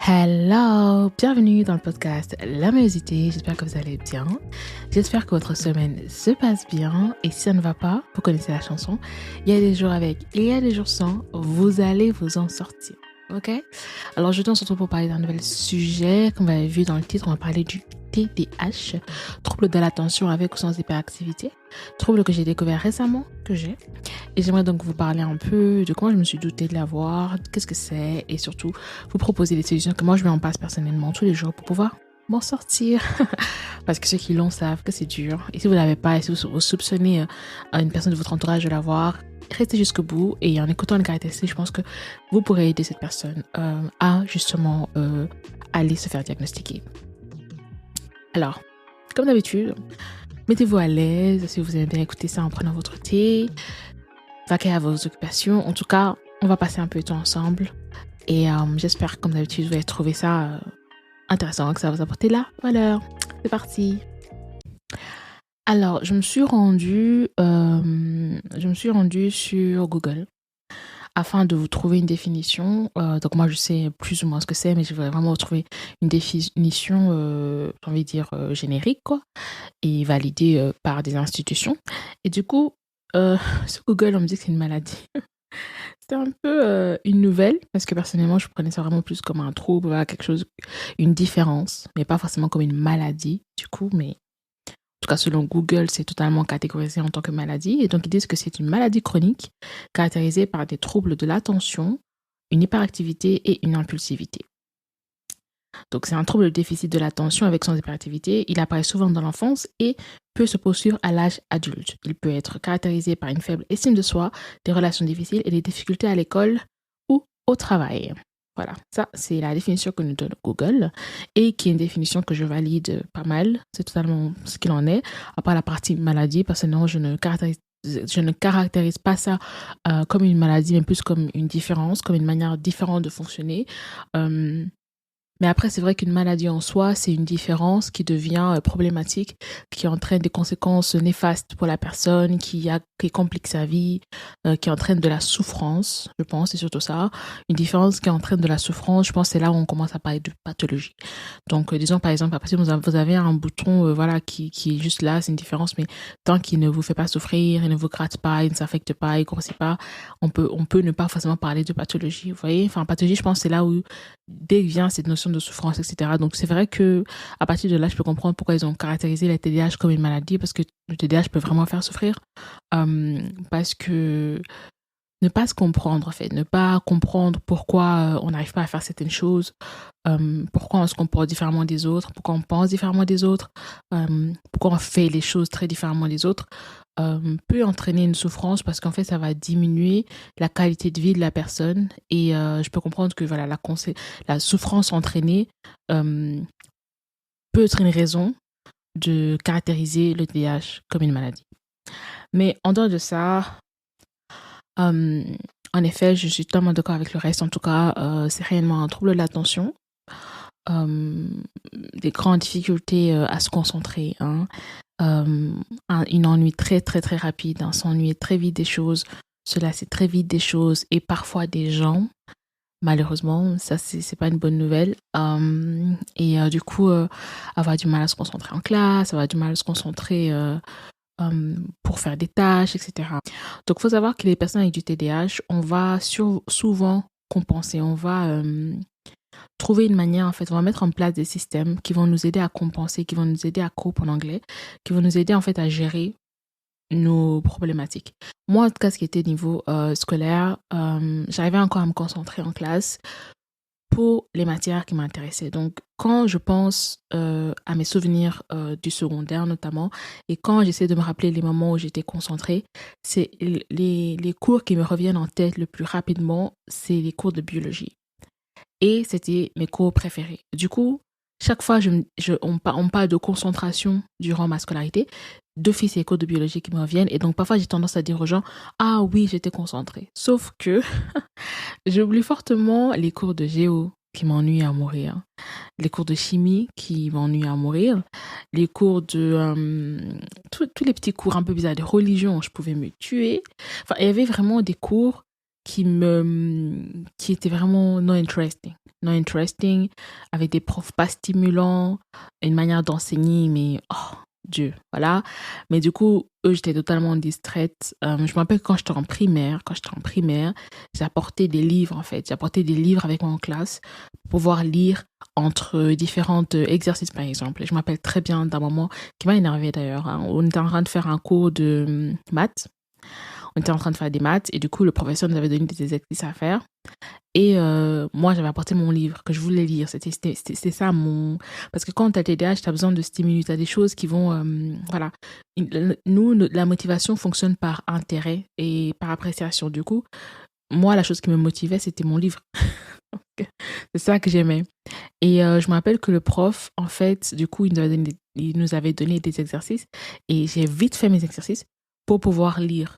Hello, bienvenue dans le podcast La Mélodité, j'espère que vous allez bien, j'espère que votre semaine se passe bien et si ça ne va pas, vous connaissez la chanson, il y a des jours avec et il y a des jours sans, vous allez vous en sortir, ok? Alors je on se retrouve pour parler d'un nouvel sujet, comme vous avez vu dans le titre, on va parler du TDAH, trouble de l'attention avec ou sans hyperactivité, trouble que j'ai découvert récemment, et j'aimerais donc vous parler un peu de comment je me suis doutée de l'avoir, qu'est-ce que c'est et surtout vous proposer des solutions que moi je mets en place personnellement tous les jours pour pouvoir m'en sortir. Parce que ceux qui l'ont savent que c'est dur. Et si vous ne l'avez pas et si vous soupçonnez une personne de votre entourage de l'avoir, restez jusqu'au bout et en écoutant les caractéristiques, je pense que vous pourrez aider cette personne à justement aller se faire diagnostiquer. Alors, comme d'habitude, mettez-vous à l'aise si vous aimez bien écouter ça en prenant votre thé, vaquez à vos occupations. En tout cas, on va passer un peu de temps ensemble. Et j'espère, comme d'habitude, vous allez trouver ça intéressant, que ça va vous apporter la valeur. C'est parti. Alors, je me suis rendue sur Google afin de vous trouver une définition. Donc moi, je sais plus ou moins ce que c'est, mais je voudrais vraiment vous trouver une définition, j'ai envie de dire, générique, quoi, et validée par des institutions. Et du coup, sur Google, on me dit que c'est une maladie. C'était un peu une nouvelle, parce que personnellement, je prenais ça vraiment plus comme un trouble, voilà, quelque chose, une différence, mais pas forcément comme une maladie, du coup, mais en tout cas, selon Google, c'est totalement catégorisé en tant que maladie. Et donc, ils disent que c'est une maladie chronique caractérisée par des troubles de l'attention, une hyperactivité et une impulsivité. Donc, c'est un trouble de déficit de l'attention avec sans hyperactivité. Il apparaît souvent dans l'enfance et peut se poursuivre à l'âge adulte. Il peut être caractérisé par une faible estime de soi, des relations difficiles et des difficultés à l'école ou au travail. Voilà, ça c'est la définition que nous donne Google et qui est une définition que je valide pas mal. C'est totalement ce qu'il en est. Après la partie maladie, personnellement, je ne caractérise pas ça comme une maladie, mais plus comme une différence, comme une manière différente de fonctionner. Mais après, c'est vrai qu'une maladie en soi, c'est une différence qui devient problématique, qui entraîne des conséquences néfastes pour la personne, qui complique sa vie, qui entraîne de la souffrance, je pense, c'est surtout ça. Une différence qui entraîne de la souffrance, je pense c'est là où on commence à parler de pathologie. Donc, disons par exemple, après, si vous avez un bouton voilà, qui est juste là, c'est une différence, mais tant qu'il ne vous fait pas souffrir, il ne vous gratte pas, il ne s'affecte pas, il ne grossit pas, on peut ne pas forcément parler de pathologie, vous voyez. Enfin, pathologie, je pense, c'est là où dès que vient cette notion de souffrance, etc. Donc, c'est vrai que à partir de là, je peux comprendre pourquoi ils ont caractérisé la TDAH comme une maladie, parce que le TDAH peut vraiment faire souffrir. Parce que ne pas se comprendre, en fait, ne pas comprendre pourquoi on n'arrive pas à faire certaines choses, pourquoi on se comporte différemment des autres, pourquoi on pense différemment des autres, pourquoi on fait les choses très différemment des autres, peut entraîner une souffrance parce qu'en fait, ça va diminuer la qualité de vie de la personne. Et je peux comprendre que voilà, la souffrance entraînée peut être une raison de caractériser le TDAH comme une maladie. Mais en dehors de ça, en effet, je suis totalement d'accord avec le reste. En tout cas, c'est réellement un trouble de l'attention, des grandes difficultés à se concentrer, une ennui très très très rapide, s'ennuyer très vite des choses, se lasser très vite des choses et parfois des gens. Malheureusement, ça c'est pas une bonne nouvelle. Et du coup, avoir du mal à se concentrer en classe, avoir du mal à se concentrer pour faire des tâches, etc. Donc, il faut savoir que les personnes avec du TDAH, on va souvent compenser. On va trouver une manière, en fait, on va mettre en place des systèmes qui vont nous aider à compenser, qui vont nous aider à cope en anglais, qui vont nous aider, en fait, à gérer nos problématiques. Moi, en tout cas, ce qui était niveau scolaire, j'arrivais encore à me concentrer en classe pour les matières qui m'intéressaient. Donc, quand je pense à mes souvenirs du secondaire notamment, et quand j'essaie de me rappeler les moments où j'étais concentrée, c'est les cours qui me reviennent en tête le plus rapidement, c'est les cours de biologie. Et c'était mes cours préférés. Du coup, chaque fois on parle de concentration durant ma scolarité, d'office, c'est les cours de biologie qui me reviennent. Et donc, parfois, j'ai tendance à dire aux gens, ah oui, j'étais concentrée. Sauf que j'oublie fortement les cours de géo qui m'ennuient à mourir, les cours de chimie qui m'ennuient à mourir, les cours de... tous les petits cours un peu bizarres, de religion, je pouvais me tuer. Enfin, il y avait vraiment des cours qui était vraiment non interesting. Non interesting, avec des profs pas stimulants, une manière d'enseigner, mais oh Dieu, voilà. Mais du coup, eux, j'étais totalement distraite. Je me rappelle quand j'étais en primaire, j'ai apporté des livres en fait. J'ai apporté des livres avec moi en classe pour pouvoir lire entre différents exercices par exemple. Et je me rappelle très bien d'un moment qui m'a énervée d'ailleurs, hein. On était en train de faire un cours de maths. On était en train de faire des maths et du coup, le professeur nous avait donné des exercices à faire. Et moi, j'avais apporté mon livre que je voulais lire. C'était ça mon... Parce que quand tu as TDAH, tu as besoin de stimuli. Tu as des choses qui vont... voilà. Nous, la motivation fonctionne par intérêt et par appréciation. Du coup, moi, la chose qui me motivait, c'était mon livre. C'est ça que j'aimais. Et je me rappelle que le prof, en fait, du coup, il nous avait donné des exercices. Et j'ai vite fait mes exercices pour pouvoir lire.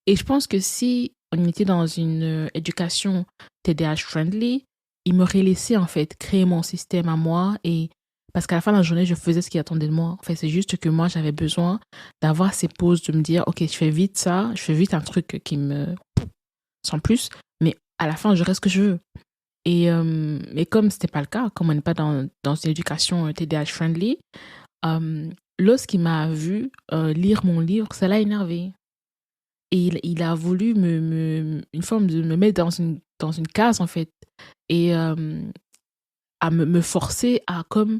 Et je pense que si on était dans une éducation TDAH friendly, il m'aurait laissé en fait créer mon système à moi et parce qu'à la fin de la journée, je faisais ce qu'il attendait de moi. En fait, c'est juste que moi, j'avais besoin d'avoir ces pauses, de me dire, ok, je fais vite ça, je fais vite un truc qui me sans plus, mais à la fin, je reste ce que je veux. Et comme c'était pas le cas, comme on n'est pas dans une éducation TDAH friendly, lorsqu'il m'a vu lire mon livre, ça l'a énervé. Et il a voulu une forme de me mettre dans une case, en fait. Et à me forcer à comme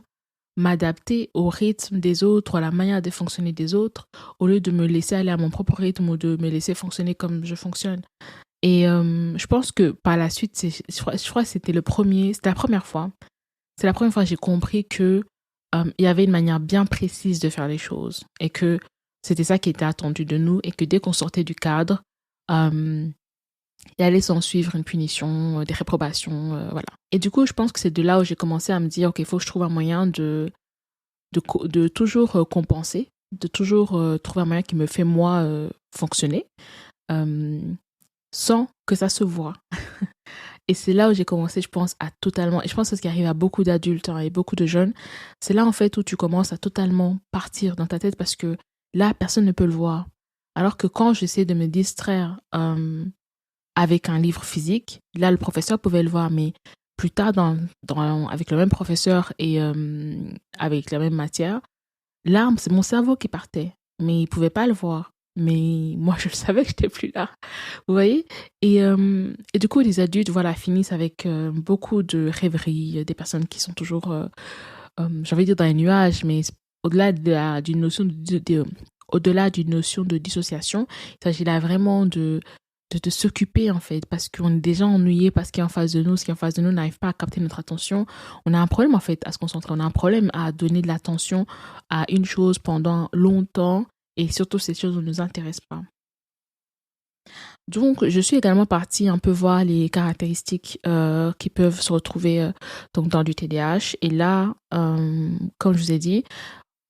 m'adapter au rythme des autres, à la manière de fonctionner des autres, au lieu de me laisser aller à mon propre rythme ou de me laisser fonctionner comme je fonctionne. Et je pense que par la suite, je crois que c'était la première fois. C'est la première fois que j'ai compris que il y avait une manière bien précise de faire les choses et que c'était ça qui était attendu de nous et que dès qu'on sortait du cadre, il allait s'en suivre une punition, des réprobations, voilà. Et du coup, je pense que c'est de là où j'ai commencé à me dire, ok, il faut que je trouve un moyen de toujours compenser, de toujours trouver un moyen qui me fait moi fonctionner sans que ça se voit. Et c'est là où j'ai commencé, je pense, à totalement... Et je pense que ce qui arrive à beaucoup d'adultes et beaucoup de jeunes, c'est là, en fait, où tu commences à totalement partir dans ta tête parce que là, personne ne peut le voir. Alors que quand j'essaie de me distraire avec un livre physique, là, le professeur pouvait le voir. Mais plus tard, avec le même professeur et avec la même matière, là, c'est mon cerveau qui partait. Mais il ne pouvait pas le voir. Mais moi, je le savais que je n'étais plus là. Vous voyez et du coup, les adultes voilà, finissent avec beaucoup de rêveries, des personnes qui sont toujours, j'ai envie de dire, dans les nuages, mais au-delà d'une notion au-delà d'une notion de dissociation, il s'agit là vraiment de s'occuper en fait, parce qu'on est déjà ennuyé parce qu'il y a en face de nous, ce qui est en face de nous n'arrive pas à capter notre attention. On a un problème en fait à se concentrer, on a un problème à donner de l'attention à une chose pendant longtemps et surtout ces choses ne nous intéressent pas. Donc, je suis également partie un peu voir les caractéristiques qui peuvent se retrouver donc dans du TDAH. Et là, comme je vous ai dit,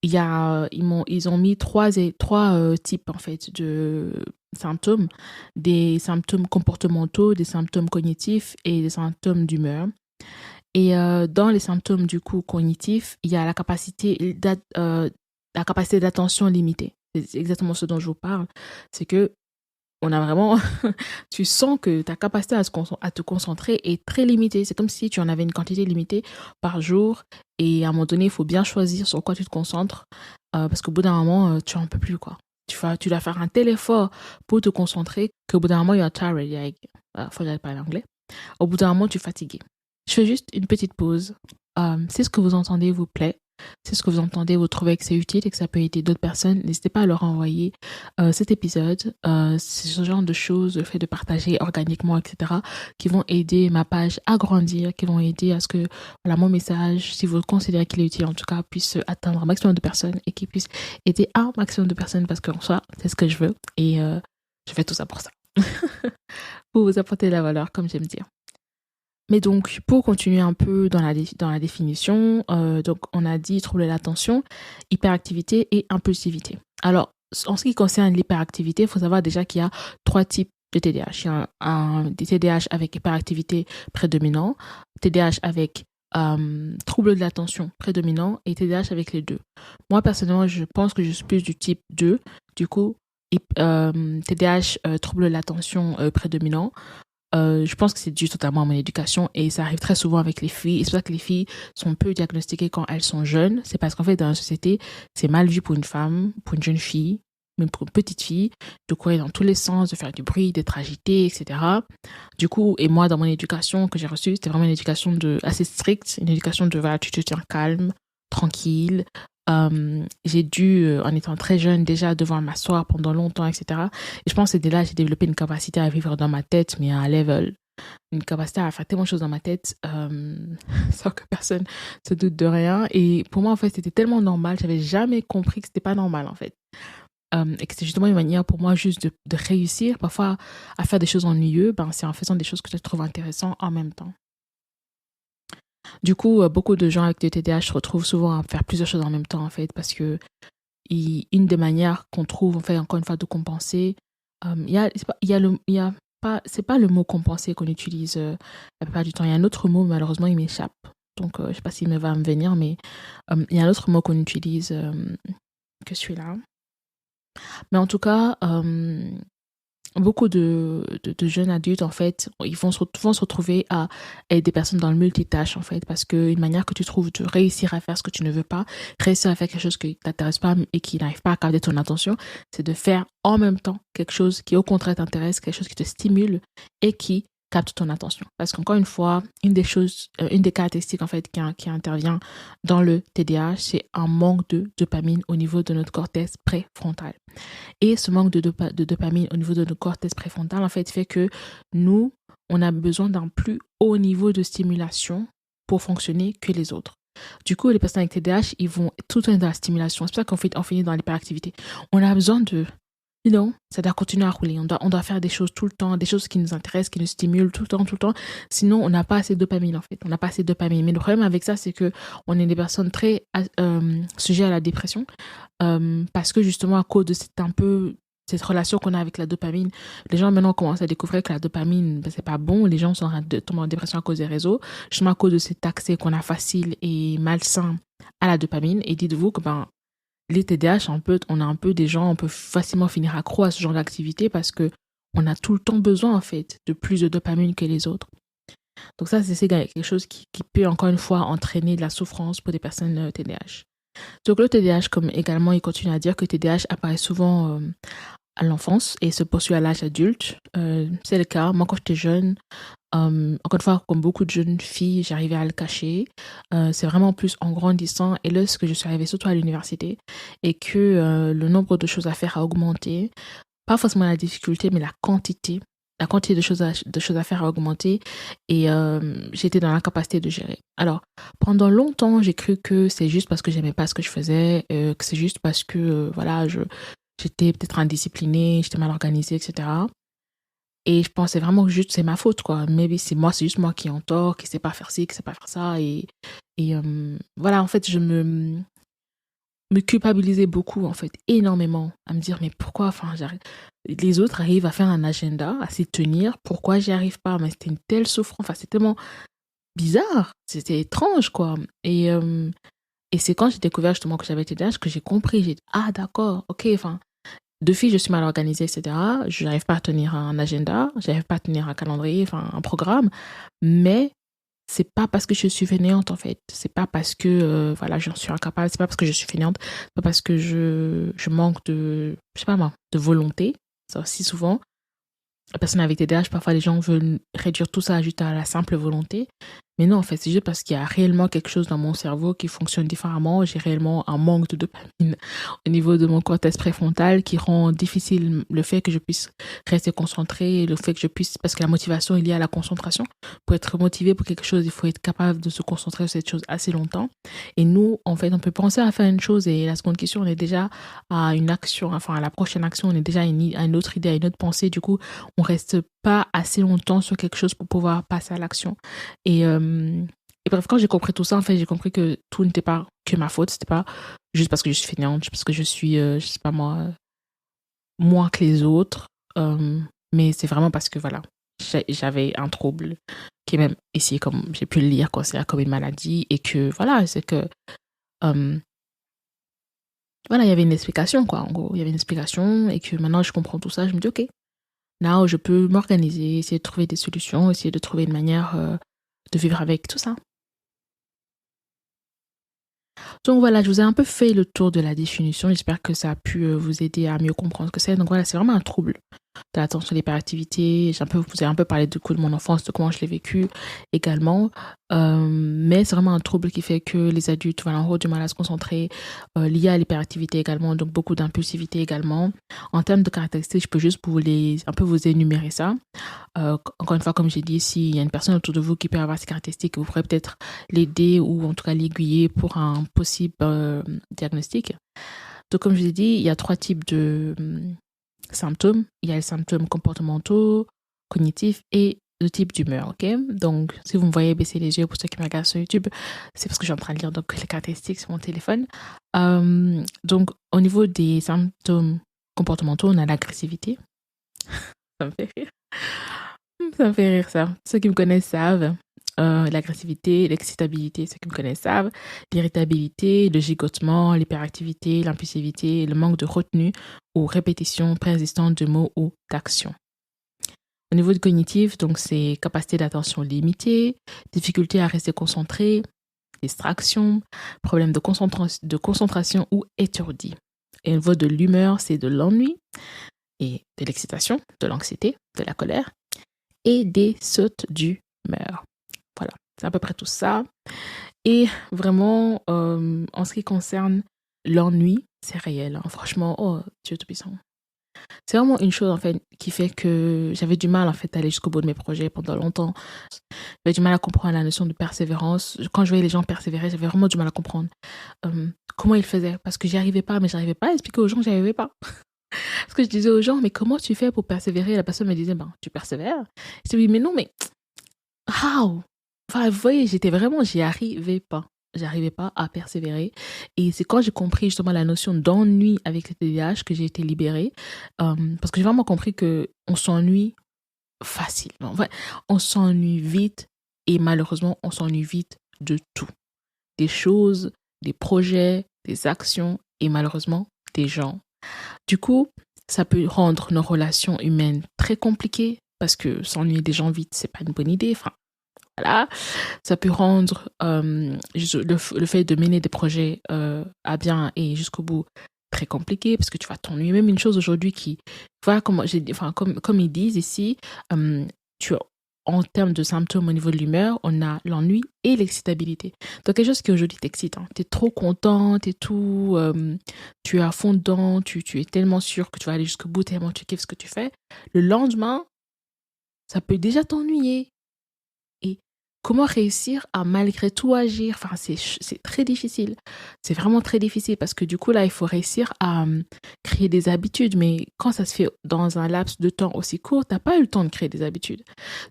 ils ont mis trois types en fait de symptômes, des symptômes comportementaux, des symptômes cognitifs et des symptômes d'humeur. Et dans les symptômes du coup cognitifs, il y a la capacité d'attention limitée. C'est exactement ce dont je vous parle. C'est que on a vraiment, tu sens que ta capacité à te concentrer est très limitée. C'est comme si tu en avais une quantité limitée par jour et à un moment donné, il faut bien choisir sur quoi tu te concentres parce qu'au bout d'un moment, tu en peux plus quoi. Tu dois faire un tel effort pour te concentrer qu'au bout d'un moment, you're tired. Faut que j'aille parler anglais. Au bout d'un moment, tu es fatigué. Je fais juste une petite pause. Si ce que vous entendez vous plaît, si ce que vous entendez vous trouvez que c'est utile et que ça peut aider d'autres personnes, n'hésitez pas à leur envoyer cet épisode. C'est ce genre de choses, le fait de partager organiquement, etc., qui vont aider ma page à grandir, qui vont aider à ce que voilà, mon message, si vous considérez qu'il est utile, en tout cas, puisse atteindre un maximum de personnes et qu'il puisse aider un maximum de personnes parce qu'en soi, c'est ce que je veux et je fais tout ça pour ça. Pour vous apporter de la valeur, comme j'aime dire. Mais donc, pour continuer un peu dans la définition, donc on a dit trouble de l'attention, hyperactivité et impulsivité. Alors, en ce qui concerne l'hyperactivité, il faut savoir déjà qu'il y a 3 types de TDAH. Il y a des TDAH avec hyperactivité prédominant, TDAH avec trouble de l'attention prédominant et TDAH avec les deux. Moi, personnellement, je pense que je suis plus du type 2. Du coup, TDAH, trouble de l'attention prédominant. Je pense que c'est dû totalement à mon éducation et ça arrive très souvent avec les filles. Et c'est pour ça que les filles sont peu diagnostiquées quand elles sont jeunes. C'est parce qu'en fait, dans la société, c'est mal vu pour une femme, pour une jeune fille, même pour une petite fille, de courir dans tous les sens, de faire du bruit, d'être agitée, etc. Du coup, et moi, dans mon éducation que j'ai reçue, c'était vraiment une éducation assez stricte, une éducation de, voilà, tu te tiens calme, tranquille. J'ai dû, en étant très jeune, déjà devoir m'asseoir pendant longtemps, etc. Et je pense que dès là, j'ai développé une capacité à vivre dans ma tête, mais à un level, une capacité à faire tellement de choses dans ma tête sans que personne se doute de rien. Et pour moi, en fait, c'était tellement normal. J'avais jamais compris que c'était pas normal, en fait. Et que c'était justement une manière pour moi juste de réussir, parfois, à faire des choses ennuyeuses. C'est en faisant des choses que je trouve intéressantes en même temps. Du coup, beaucoup de gens avec le TDAH se retrouvent souvent à faire plusieurs choses en même temps, en fait, parce que une des manières qu'on trouve, en fait, encore une fois, de compenser, c'est pas le mot compenser qu'on utilise la plupart du temps. Il y a un autre mot, malheureusement, il m'échappe. Donc, je sais pas s'il va me venir, mais il y a un autre mot qu'on utilise que celui-là. Mais en tout cas, beaucoup de jeunes adultes, en fait, ils vont se retrouver à être des personnes dans le multitâche, en fait, parce qu'une manière que tu trouves de réussir à faire ce que tu ne veux pas, réussir à faire quelque chose qui ne t'intéresse pas et qui n'arrive pas à capter ton attention, c'est de faire en même temps quelque chose qui, au contraire, t'intéresse, quelque chose qui te stimule et qui capte ton attention. Parce qu'encore une fois, une des caractéristiques, en fait, qui intervient dans le TDAH, c'est un manque de dopamine au niveau de notre cortex préfrontal. Et ce manque de dopamine au niveau de notre cortex préfrontal, en fait, fait que nous, on a besoin d'un plus haut niveau de stimulation pour fonctionner que les autres. Du coup, les personnes avec TDAH, ils vont tout le temps dans la stimulation. C'est pour ça qu'on finit dans l'hyperactivité. On a besoin ça doit continuer à rouler. On doit faire des choses tout le temps, des choses qui nous intéressent, qui nous stimulent tout le temps, tout le temps. Sinon, on n'a pas assez de dopamine, en fait. On n'a pas assez de dopamine. Mais le problème avec ça, c'est que on est des personnes très sujets à la dépression parce que justement, à cause de cette relation qu'on a avec la dopamine, les gens maintenant commencent à découvrir que la dopamine, c'est pas bon. Les gens sont en train de tomber en dépression à cause des réseaux, justement à cause de cet accès qu'on a facile et malsain à la dopamine. Et dites-vous que les TDAH, on a un peu des gens, on peut facilement finir accro à ce genre d'activité parce que on a tout le temps besoin, en fait, de plus de dopamine que les autres. Donc ça, c'est quelque chose qui peut, encore une fois, entraîner de la souffrance pour des personnes TDAH. Donc le TDAH, comme également, il continue à dire que TDAH apparaît souvent à l'enfance et se poursuit à l'âge adulte. C'est le cas. Moi, quand j'étais jeune, encore une fois, comme beaucoup de jeunes filles, j'arrivais à le cacher. C'est vraiment plus en grandissant et lorsque je suis arrivée surtout à l'université et que le nombre de choses à faire a augmenté, pas forcément la difficulté, mais la quantité de choses à faire a augmenté et j'étais dans l'incapacité de gérer. Alors, pendant longtemps, j'ai cru que c'est juste parce que j'aimais pas ce que je faisais, que c'est juste parce que, voilà, j'étais peut-être indisciplinée, j'étais mal organisée, etc. Et je pensais vraiment que juste c'est ma faute, quoi. Maybe c'est juste moi qui ai en tort, qui sait pas faire ci, qui sait pas faire ça. Et voilà, en fait, je me culpabilisais beaucoup, en fait, énormément, à me dire, mais pourquoi, enfin, les autres arrivent à faire un agenda, à s'y tenir, pourquoi j'y arrive pas? Mais c'était une telle souffrance, enfin, c'est tellement bizarre, c'était étrange, quoi. Et c'est quand j'ai découvert justement que j'avais TDAH que j'ai compris, j'ai dit, ah d'accord, ok, enfin, de filles, je suis mal organisée, etc. Je n'arrive pas à tenir un agenda, je n'arrive pas à tenir un calendrier, enfin un programme, mais c'est pas parce que je suis fainéante en fait, c'est pas parce que voilà, j'en suis incapable, c'est pas parce que je suis fainéante, c'est pas parce que je manque de, je sais pas moi, de volonté, ça aussi souvent. La personne avec TDAH, parfois les gens veulent réduire tout ça juste à la simple volonté. Mais non, en fait, c'est juste parce qu'il y a réellement quelque chose dans mon cerveau qui fonctionne différemment. J'ai réellement un manque de dopamine au niveau de mon cortex préfrontal qui rend difficile le fait que je puisse rester concentrée, le fait que je puisse, parce que la motivation est liée à la concentration. Pour être motivé pour quelque chose, il faut être capable de se concentrer sur cette chose assez longtemps. Et nous, en fait, on peut penser à faire une chose et la seconde question, on est déjà à une action, enfin à la prochaine action, on est déjà à une autre idée, à une autre pensée. Du coup, on reste pas assez longtemps sur quelque chose pour pouvoir passer à l'action. Et bref, quand j'ai compris tout ça, en fait, j'ai compris que tout n'était pas que ma faute. C'était pas juste parce que je suis fainéante, juste parce que je suis, je sais pas moi, moins que les autres. Mais c'est vraiment parce que, voilà, j'avais un trouble qui est même ici, comme j'ai pu le lire, considéré comme une maladie. Et que, voilà, c'est que voilà, il y avait une explication, quoi. En gros, il y avait une explication et que maintenant je comprends tout ça, je me dis, OK, now je peux m'organiser, essayer de trouver des solutions, essayer de trouver une manière de vivre avec tout ça. Donc voilà, je vous ai un peu fait le tour de la définition. J'espère que ça a pu vous aider à mieux comprendre ce que c'est. Donc voilà, c'est vraiment un trouble de l'attention et l'hyperactivité. Vous ai un peu parlé du coup de mon enfance, de comment je l'ai vécu également. Mais c'est vraiment un trouble qui fait que les adultes voilà, auront du mal à se concentrer, lié à l'hyperactivité également, donc beaucoup d'impulsivité également. En termes de caractéristiques, je peux juste un peu vous énumérer ça. Encore une fois, comme j'ai dit, s'il y a une personne autour de vous qui peut avoir ces caractéristiques, vous pourrez peut-être l'aider ou en tout cas l'aiguiller pour un possible diagnostic. Donc, comme je vous ai dit, il y a 3 types de symptômes. Il y a les symptômes comportementaux, cognitifs et le type d'humeur, ok? Donc, si vous me voyez baisser les yeux pour ceux qui me regardent sur YouTube, c'est parce que je suis en train de lire donc, les caractéristiques sur mon téléphone. Donc, au niveau des symptômes comportementaux, on a l'agressivité. Ça me fait rire. Ça me fait rire, ça. Ceux qui me connaissent savent. L'agressivité, l'excitabilité, ceux qui me connaissent savent. L'irritabilité, le gigotement, l'hyperactivité, l'impulsivité, le manque de retenue ou répétition persistante de mots ou d'actions. Au niveau du cognitif, donc c'est capacité d'attention limitée, difficulté à rester concentré, distraction, problème de concentration ou étourdi. Et au niveau de l'humeur, c'est de l'ennui et de l'excitation, de l'anxiété, de la colère et des sautes d'humeur. Voilà, c'est à peu près tout ça. Et vraiment, en ce qui concerne l'ennui, c'est réel. Hein. Franchement, oh, Dieu tout-puissant. C'est vraiment une chose, en fait, qui fait que j'avais du mal, en fait, à aller jusqu'au bout de mes projets pendant longtemps. J'avais du mal à comprendre la notion de persévérance. Quand je voyais les gens persévérer, j'avais vraiment du mal à comprendre comment ils faisaient. Parce que j'y arrivais pas, mais j'arrivais pas à expliquer aux gens que j'y arrivais pas. Parce que je disais aux gens, mais comment tu fais pour persévérer? Et la personne me disait, ben, tu persévères. Je disais, oui, mais non, mais how? Enfin, vous voyez, j'y arrivais pas. J'arrivais pas à persévérer. Et c'est quand j'ai compris justement la notion d'ennui avec le TDAH que j'ai été libérée. Parce que j'ai vraiment compris que on s'ennuie facilement. Ouais, on s'ennuie vite et malheureusement, on s'ennuie vite de tout. Des choses, des projets, des actions et malheureusement, des gens. Du coup, ça peut rendre nos relations humaines très compliquées parce que s'ennuyer des gens vite, c'est pas une bonne idée. Enfin, voilà. Ça peut rendre le fait de mener des projets à bien et jusqu'au bout très compliqué parce que tu vas t'ennuyer. Même une chose aujourd'hui qui, voilà, comme ils disent ici, en termes de symptômes au niveau de l'humeur, on a l'ennui et l'excitabilité. Donc quelque chose qui aujourd'hui t'excite, hein. Tu es trop content, tu es à fond dedans, tu es tellement sûr que tu vas aller jusqu'au bout, tellement tu kiffes ce que tu fais. Le lendemain, ça peut déjà t'ennuyer. Et comment réussir à malgré tout agir? Enfin, c'est très difficile. C'est vraiment très difficile parce que du coup, là, il faut réussir à créer des habitudes. Mais quand ça se fait dans un laps de temps aussi court, t'as pas eu le temps de créer des habitudes.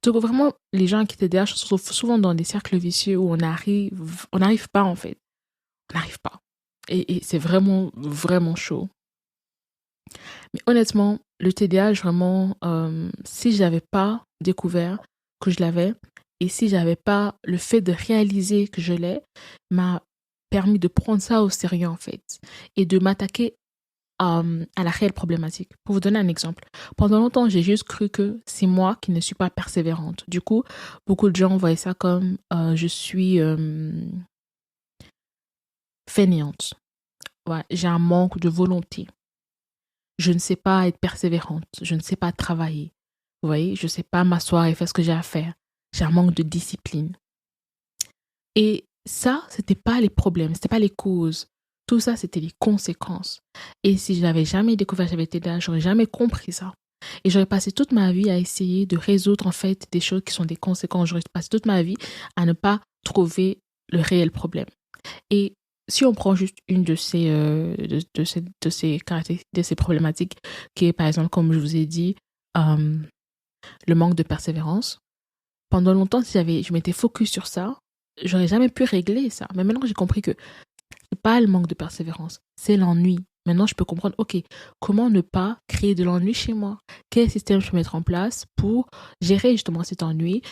Donc vraiment, les gens qui TDAH se trouvent souvent dans des cercles vicieux où on n'arrive pas en fait. On n'arrive pas. Et c'est vraiment, vraiment chaud. Mais honnêtement, le TDAH, vraiment, si je n'avais pas découvert que je l'avais, et si j'avais pas le fait de réaliser que je l'ai, m'a permis de prendre ça au sérieux en fait, et de m'attaquer à la réelle problématique. Pour vous donner un exemple, pendant longtemps, j'ai juste cru que c'est moi qui ne suis pas persévérante. Du coup, beaucoup de gens voyaient ça comme je suis fainéante. Ouais, j'ai un manque de volonté. Je ne sais pas être persévérante. Je ne sais pas travailler. Vous voyez, je ne sais pas m'asseoir et faire ce que j'ai à faire. J'ai un manque de discipline. Et ça, c'était pas les problèmes, c'était pas les causes. Tout ça, c'était les conséquences. Et si je n'avais jamais découvert que j'avais TDAH, j'aurais jamais compris ça. Et j'aurais passé toute ma vie à essayer de résoudre en fait des choses qui sont des conséquences. J'aurais passé toute ma vie à ne pas trouver le réel problème. Et si on prend juste une de ces problématiques, qui est par exemple, comme je vous ai dit, le manque de persévérance. Pendant longtemps, si je m'étais focus sur ça, j'aurais jamais pu régler ça. Mais maintenant, j'ai compris que c'est pas le manque de persévérance, c'est l'ennui. Maintenant, je peux comprendre, ok, comment ne pas créer de l'ennui chez moi? Quel système je peux mettre en place pour gérer justement cet ennui,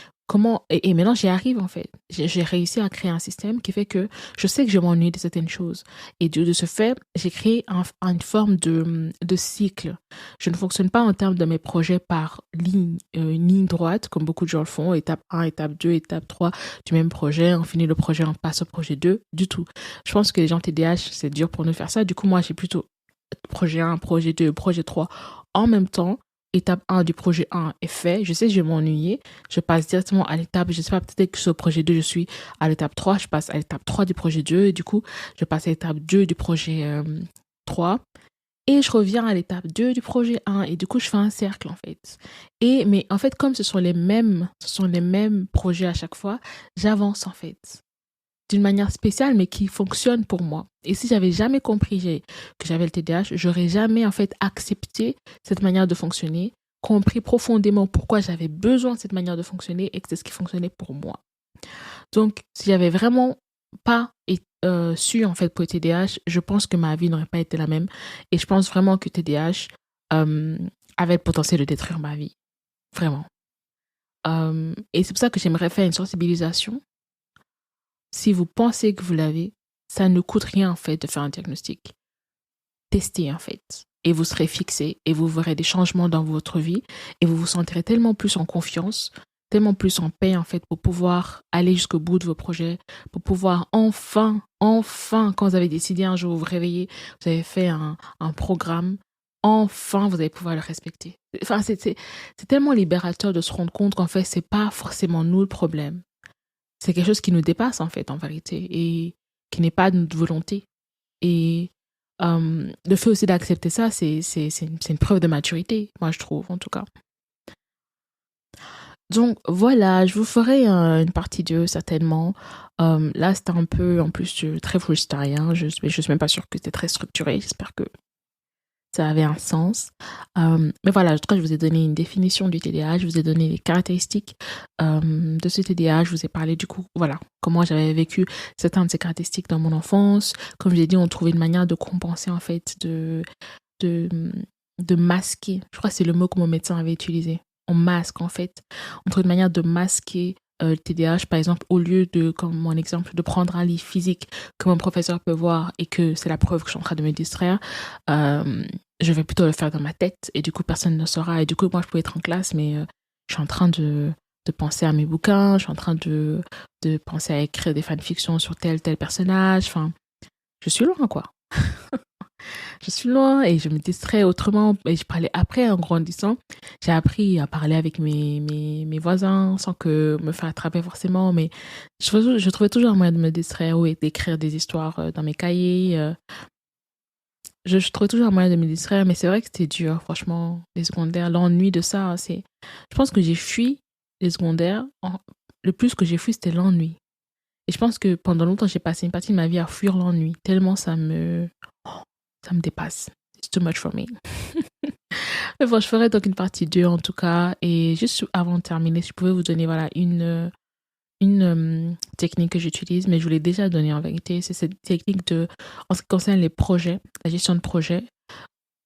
Et maintenant j'y arrive en fait. J'ai réussi à créer un système qui fait que je sais que je m'ennuie de certaines choses. Et de ce fait, j'ai créé une forme de cycle. Je ne fonctionne pas en termes de mes projets par une ligne droite, comme beaucoup de gens le font, étape 1, étape 2, étape 3 du même projet, on finit le projet, on passe au projet 2, du tout. Je pense que les gens TDAH, c'est dur pour nous faire ça. Du coup, moi, j'ai plutôt projet 1, projet 2, projet 3 en même temps. Étape 1 du projet 1 est fait. Je sais que je vais m'ennuyer. Je passe directement à l'étape, je sais pas, peut-être que sur le projet 2, je suis à l'étape 3. Je passe à l'étape 3 du projet 2. Et du coup, je passe à l'étape 2 du projet 3. Et je reviens à l'étape 2 du projet 1. Et du coup, je fais un cercle, en fait. Mais en fait, comme ce sont les mêmes projets à chaque fois, j'avance, en fait, d'une manière spéciale, mais qui fonctionne pour moi. Et si j'avais jamais compris que j'avais le TDAH, j'aurais jamais en fait accepté cette manière de fonctionner, compris profondément pourquoi j'avais besoin de cette manière de fonctionner et que c'est ce qui fonctionnait pour moi. Donc, si j'avais vraiment pas su en fait pour le TDAH, je pense que ma vie n'aurait pas été la même. Et je pense vraiment que le TDAH avait le potentiel de détruire ma vie. Vraiment. Et c'est pour ça que j'aimerais faire une sensibilisation. Si vous pensez que vous l'avez, ça ne coûte rien en fait de faire un diagnostic. Testez en fait. Et vous serez fixé et vous verrez des changements dans votre vie et vous vous sentirez tellement plus en confiance, tellement plus en paix en fait pour pouvoir aller jusqu'au bout de vos projets, pour pouvoir enfin, quand vous avez décidé un jour vous vous réveillez, vous avez fait un programme, enfin vous allez pouvoir le respecter. Enfin, c'est tellement libérateur de se rendre compte qu'en fait, c'est pas forcément nous le problème. C'est quelque chose qui nous dépasse en fait en vérité et qui n'est pas de notre volonté. Et le fait aussi d'accepter ça, c'est une preuve de maturité, moi je trouve en tout cas. Donc voilà, je vous ferai une partie 2 certainement. Là c'était un peu en plus très freestyle, hein. Je suis même pas sûre que c'était très structuré, j'espère que ça avait un sens. Mais voilà, en tout cas, je vous ai donné une définition du TDAH, je vous ai donné les caractéristiques de ce TDAH, je vous ai parlé du coup, voilà, comment j'avais vécu certaines de ces caractéristiques dans mon enfance. Comme je l'ai dit, on trouvait une manière de compenser, en fait, de, de masquer. Je crois que c'est le mot que mon médecin avait utilisé. On masque, en fait. On trouve une manière de masquer le TDAH, par exemple, au lieu de, comme mon exemple, de prendre un livre physique que mon professeur peut voir et que c'est la preuve que je suis en train de me distraire, je vais plutôt le faire dans ma tête et du coup, personne ne saura. Et du coup, moi, je peux être en classe, mais je suis en train de penser à mes bouquins, je suis en train de penser à écrire des fanfictions sur tel personnage. Enfin, je suis loin, quoi. Je suis loin et je me distrais autrement. Et je parlais après, en grandissant, j'ai appris à parler avec mes voisins sans que me faire attraper forcément. Mais je trouvais toujours un moyen de me distraire ou d'écrire des histoires dans mes cahiers. Je trouvais toujours un moyen de me distraire, mais c'est vrai que c'était dur, franchement, les secondaires. L'ennui de ça, c'est... Je pense que j'ai fui les secondaires. Le plus que j'ai fui, c'était l'ennui. Et je pense que pendant longtemps, j'ai passé une partie de ma vie à fuir l'ennui, tellement ça me dépasse. It's too much for me. Mais bon, je ferai donc une partie 2 en tout cas. Et juste avant de terminer, si je pouvais vous donner voilà, une technique que j'utilise, mais je vous l'ai déjà donnée en vérité. C'est cette technique en ce qui concerne les projets, la gestion de projet.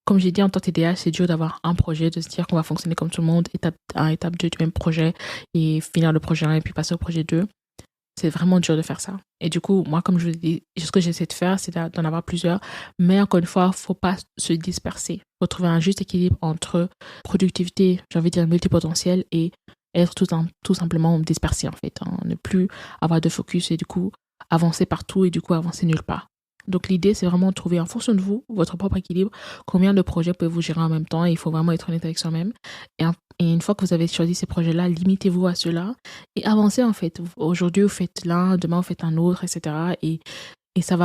Comme j'ai dit, en tant que TDAH, c'est dur d'avoir un projet, de se dire qu'on va fonctionner comme tout le monde, étape 1, étape 2 du même projet, et finir le projet 1 et puis passer au projet 2. C'est vraiment dur de faire ça. Et du coup, moi, comme je vous l'ai dit, ce que j'essaie de faire, c'est d'en avoir plusieurs. Mais encore une fois, il ne faut pas se disperser. Il faut trouver un juste équilibre entre productivité, j'ai envie de dire multipotentiel, et être tout simplement dispersé, en fait. Hein. Ne plus avoir de focus et du coup, avancer partout et du coup, avancer nulle part. Donc, l'idée, c'est vraiment de trouver en fonction de vous, votre propre équilibre, combien de projets pouvez-vous gérer en même temps. Et il faut vraiment être honnête avec soi-même. Et une fois que vous avez choisi ces projets-là, limitez-vous à ceux-là et avancez en fait. Aujourd'hui, vous faites l'un, demain, vous faites un autre, etc. Et ça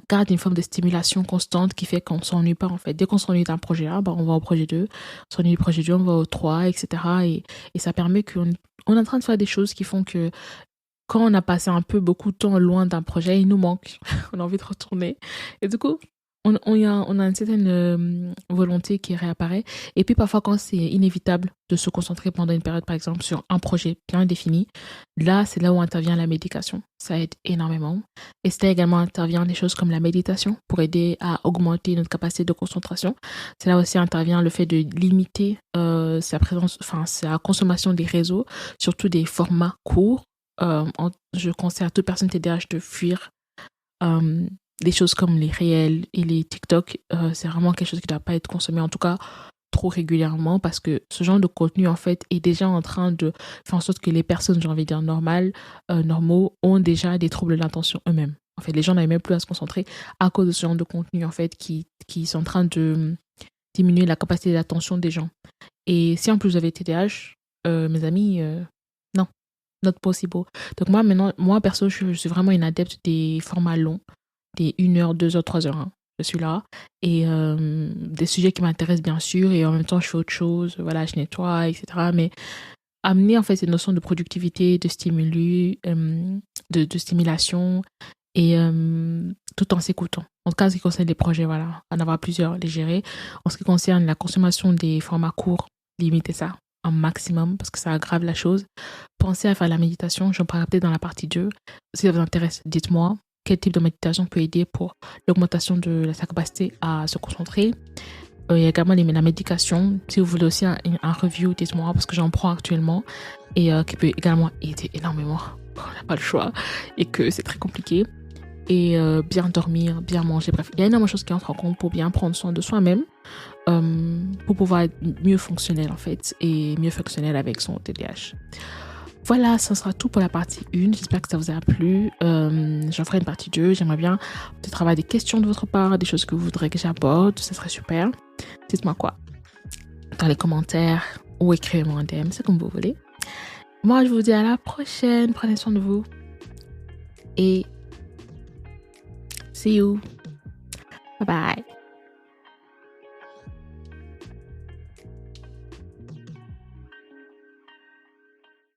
garde une forme de stimulation constante qui fait qu'on ne s'ennuie pas en fait. Dès qu'on s'ennuie d'un projet A, on va au projet 2. On s'ennuie du projet 2, on va au 3, etc. Et ça permet qu'on est en train de faire des choses qui font que quand on a passé un peu beaucoup de temps loin d'un projet, il nous manque. On a envie de retourner. Et du coup, on a une certaine volonté qui réapparaît. Et puis parfois, quand c'est inévitable de se concentrer pendant une période, par exemple, sur un projet bien défini, là, c'est là où intervient la médication. Ça aide énormément. Et c'est là également intervient des choses comme la méditation pour aider à augmenter notre capacité de concentration. C'est là aussi intervient le fait de limiter sa présence, enfin sa consommation des réseaux, surtout des formats courts. Je conseille à toute personne TDAH de fuir euh, des choses comme les réels et les TikTok. C'est vraiment quelque chose qui ne doit pas être consommé, en tout cas trop régulièrement, parce que ce genre de contenu en fait est déjà en train de faire en sorte que les personnes, j'ai envie de dire normaux, ont déjà des troubles de l'attention eux-mêmes. En fait, les gens n'arrivent même plus à se concentrer à cause de ce genre de contenu en fait qui sont en train de diminuer la capacité d'attention des gens. Et si en plus vous avez TDAH, mes amis, non, not possible. Donc moi maintenant, moi perso, je suis vraiment une adepte des formats longs, des 1 heure, 2 heures, 3 heures. Hein. Je suis là. Et des sujets qui m'intéressent bien sûr. Et en même temps, je fais autre chose. Voilà, je nettoie, etc. Mais amener en fait cette notion de productivité, de stimulus, de stimulation et tout en s'écoutant. En tout cas, en ce qui concerne les projets, voilà, en avoir plusieurs, les gérer. En ce qui concerne la consommation des formats courts, limiter ça un maximum parce que ça aggrave la chose. Pensez à faire la méditation, j'en parlerai peut-être dans la partie 2. Si ça vous intéresse, dites-moi quel type de méditation peut aider pour l'augmentation de sa capacité à se concentrer. Il y a également la médication. Si vous voulez aussi un review, dites-moi parce que j'en prends actuellement et qui peut également aider énormément quand on n'a pas le choix et que c'est très compliqué. Et bien dormir, bien manger, bref. Il y a énormément de choses qui entrent en compte pour bien prendre soin de soi-même, pour pouvoir être mieux fonctionnel en fait, et mieux fonctionnel avec son TDAH. Voilà, ça sera tout pour la partie 1. J'espère que ça vous a plu. J'en ferai une partie 2. J'aimerais bien peut-être avoir des questions de votre part, des choses que vous voudrez que j'aborde. Ça serait super. Dites-moi quoi dans les commentaires ou écrivez-moi un DM, c'est comme vous voulez. Moi, je vous dis à la prochaine. Prenez soin de vous. Et see you. Bye bye.